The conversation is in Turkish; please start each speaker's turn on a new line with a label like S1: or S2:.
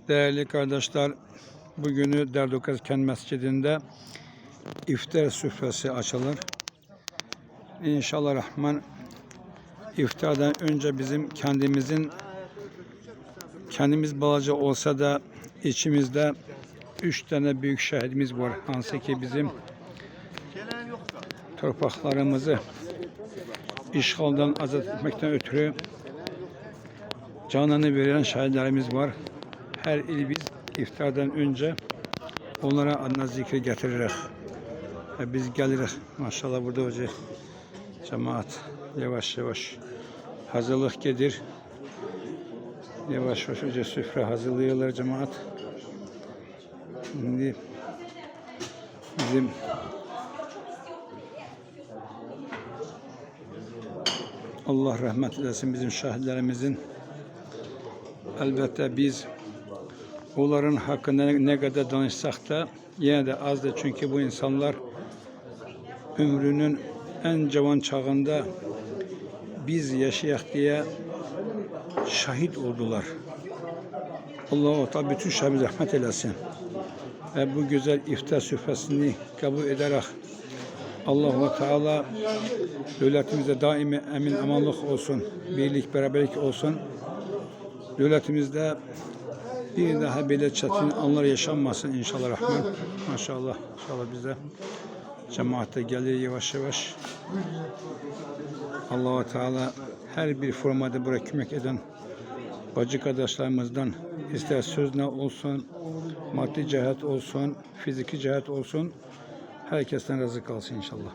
S1: Değerli kardeşler, bugünü Derdokazken Mescidinde iftar süfresi açılır. İnşallah Rahman iftardan önce bizim kendimiz balacı olsa da içimizde 3 tane büyük şehidimiz var. Hansı ki bizim torpaqlarımızı işgaldan azad etmekten ötürü canını veren şehitlerimiz var. Her il biz iftardan önce onlara adına zikri getiririk. Biz gelirik. Maşallah burada hoca cemaat yavaş yavaş hazırlık gelir. Yavaş yavaş hoca süfre hazırlıyorlar cemaat. Şimdi bizim Allah rahmet eylesin bizim şehitlerimizin. Elbette biz onların hakkında ne kadar danışsak da yine de azdır. Çünkü bu insanlar ömrünün en cavan çağında biz yaşayak diye şahit oldular. Allah-u Teala bütün şahit rahmet eylesin. Ve bu güzel iftar süfresini kabul ederek Allah-u Teala devletimizde daimi emin amanlık olsun, birlik beraberlik olsun. Devletimizde bir daha böyle çetin anlar yaşanmasın inşallah Rahman. Maşallah, inşallah bizde cemaate gelir yavaş yavaş. Allah-u Teala her bir formada buraya kömek eden bacı kardeşlerimizden ister söz ne olsun, maddi cihet olsun, fiziki cihet olsun, herkesten razı kalsın inşallah.